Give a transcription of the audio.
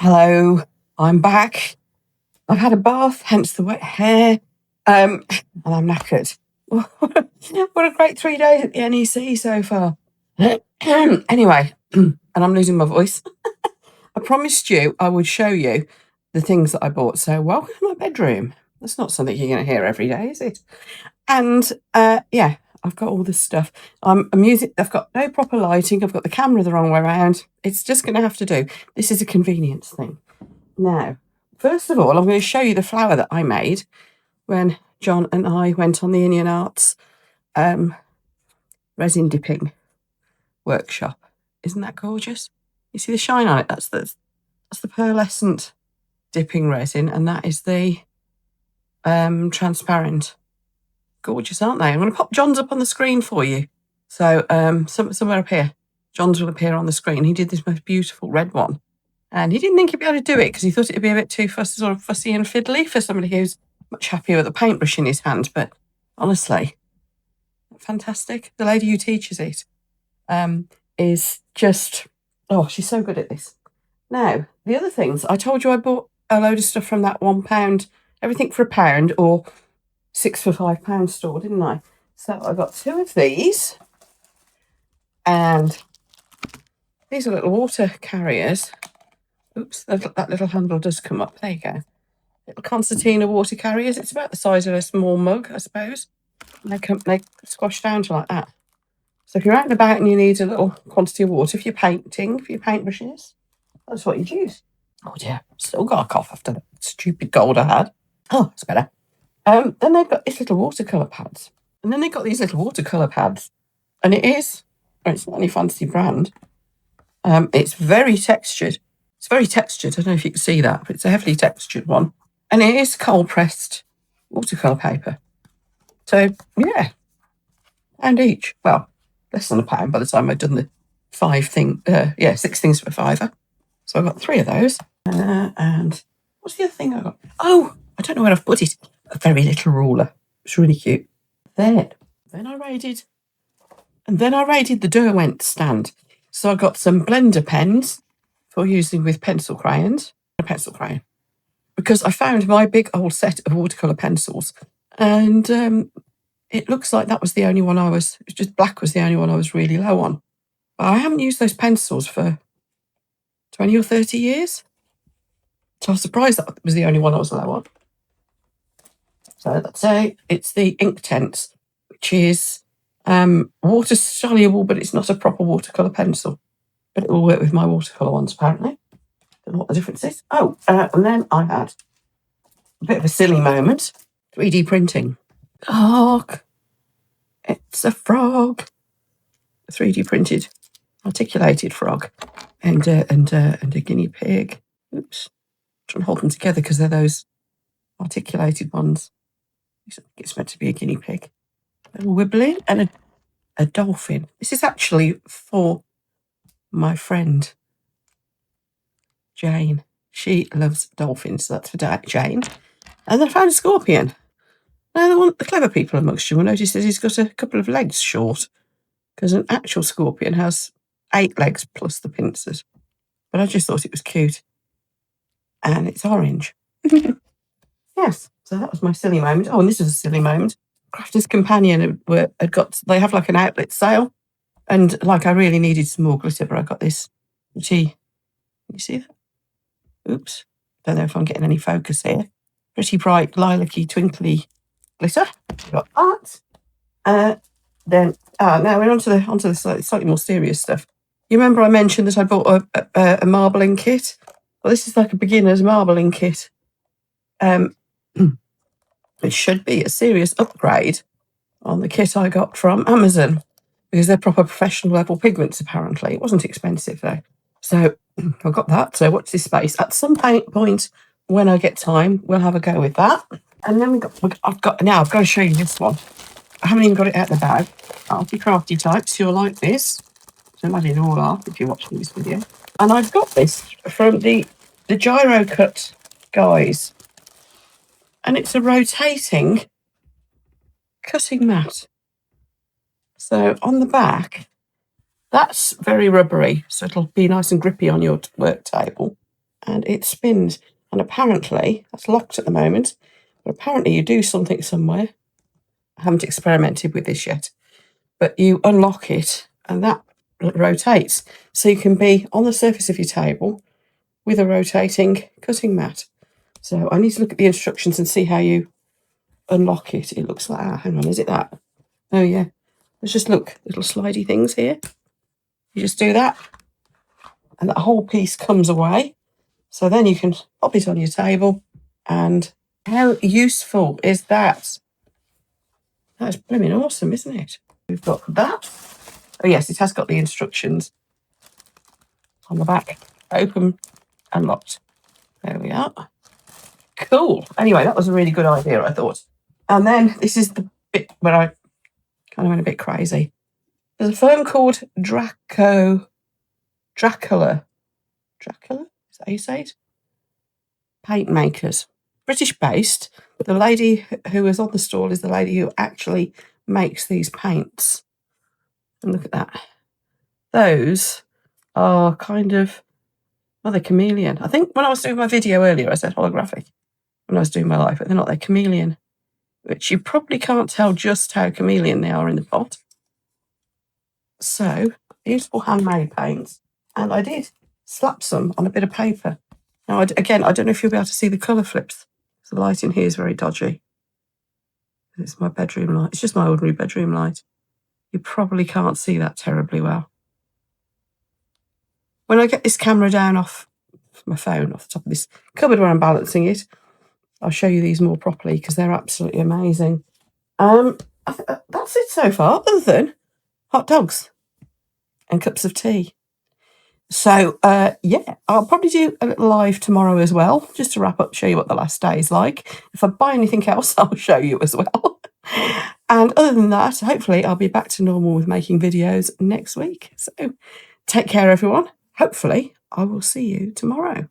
Hello, I'm back. I've had a bath, hence the wet hair, and I'm knackered. What a great 3 days at the NEC so far. Anyway, and I'm losing my voice. I promised you I would show you the things that I bought. So welcome to my bedroom. That's not something you're going to hear every day, is it? And yeah, I've got all this stuff. I'm using, I've got no proper lighting. I've got the camera the wrong way around. It's just going to have to do. This is a convenience thing. Now, first of all, I'm going to show you the flower that I made when John and I went on the Indian Arts resin dipping workshop. Isn't that gorgeous? You see the shine on it? That's the pearlescent dipping resin, and that is the transparent. Gorgeous, aren't they? I'm going to pop John's up on the screen for you. So somewhere up here, John's will appear on the screen. He did this most beautiful red one. And he didn't think he'd be able to do it because he thought it'd be a bit too fussy and fiddly for somebody who's much happier with a paintbrush in his hand. But honestly, fantastic. The lady who teaches it is just, oh, she's so good at this. Now, the other things, I told you I bought a load of stuff from that £1, everything for £1 or 6 for £5 store, didn't I? So I got 2 of these. And these are little water carriers. Oops, that little handle does come up. There you go. Little concertina water carriers. It's about the size of a small mug, I suppose. And they squash down to like that. So if you're out and about and you need a little quantity of water, if you're painting, for your paintbrushes, that's what you'd use. Oh dear, still got a cough after that stupid cold I had. Oh, it's better. Then they've got these little watercolour pads. And then they've got these little watercolour pads. And it's not any fancy brand. It's very textured. It's very textured. I don't know if you can see that, but it's a heavily textured one. And it is cold-pressed watercolour paper. So, yeah, £1 each. Well, less than £1 by the time I'd done the 6 things for £5. So I got 3 of those. And what's the other thing I got? Oh, I don't know where I've put it. A very little ruler. It's really cute. Then I raided the Derwent stand. So I got some blender pens for using with pencil crayons. A pencil crayon. Because I found my big old set of watercolour pencils. And it looks like that was the only one black was the only one I was really low on. But I haven't used those pencils for 20 or 30 years. So I was surprised that was the only one I was low on. So let's say it's the Inktense, which is water soluble, but it's not a proper watercolour pencil. But it will work with my watercolour ones, apparently. Don't know what the difference is. Oh, and then I had a bit of a silly moment. 3D printing. Look, it's a frog. A 3D printed, articulated frog. And a guinea pig. Oops. I'm trying to hold them together because they're those articulated ones. It's meant to be a guinea pig. A wibbly and a dolphin. This is actually for my friend Jane. She loves dolphins, so that's for Jane. And then I found a scorpion. Now, the clever people amongst you will notice that he's got a couple of legs short, because an actual scorpion has 8 legs plus the pincers. But I just thought it was cute. And it's orange. Yes, so that was my silly moment. Oh, and this was a silly moment. Crafter's Companion they have like an outlet sale. And like I really needed some more glitter, but I got this pretty, you see that? Oops, don't know if I'm getting any focus here. Pretty bright, lilac-y, twinkly glitter. Got that. Now we're onto the slightly more serious stuff. You remember I mentioned that I bought a marbling kit? Well, this is like a beginner's marbling kit. It should be a serious upgrade on the kit I got from Amazon, because they're proper professional level pigments, apparently. It wasn't expensive, though. So I got that. So watch this space. At some point when I get time, we'll have a go with that. And then I've got to show you this one. I haven't even got it out of the bag. Arty crafty types, you'll like this. So imagine you all are if you're watching this video. And I've got this from the Gyro Cut guys. And it's a rotating cutting mat. So on the back, that's very rubbery, so it'll be nice and grippy on your work table. and it spins. And apparently, that's locked at the moment, but apparently you do something somewhere. I haven't experimented with this yet, but you unlock it and that rotates. So you can be on the surface of your table with a rotating cutting mat. So I need to look at the instructions and see how you unlock it. It looks like that. Hang on, is it that? Oh yeah. Let's just look, little slidey things here. You just do that and that whole piece comes away. So then you can pop it on your table. And how useful is that? That's blooming awesome, isn't it? We've got that. Oh yes, it has got the instructions on the back. Open and locked. There we are. Cool. Anyway, that was a really good idea, I thought. And then this is the bit where I kind of went a bit crazy. There's a firm called Dracula. Is that how you say it? Paint makers. British based. The lady who is on the stall is the lady who actually makes these paints. And look at that. Those are kind of, well, they're chameleon. I think when I was doing my video earlier, I said holographic when I was doing my live, but they're not, they're chameleon, which you probably can't tell just how chameleon they are in the pot. So, beautiful handmade paints. And I did slap some on a bit of paper. Now, again, I don't know if you'll be able to see the colour flips. The light in here is very dodgy. It's my bedroom light. It's just my ordinary bedroom light. You probably can't see that terribly well. When I get this camera down off my phone, off the top of this cupboard where I'm balancing it, I'll show you these more properly because they're absolutely amazing. That's it so far, other than hot dogs and cups of tea. So, yeah, I'll probably do a little live tomorrow as well, just to wrap up, show you what the last day is like. If I buy anything else, I'll show you as well. And other than that, hopefully I'll be back to normal with making videos next week. So take care, everyone. Hopefully I will see you tomorrow.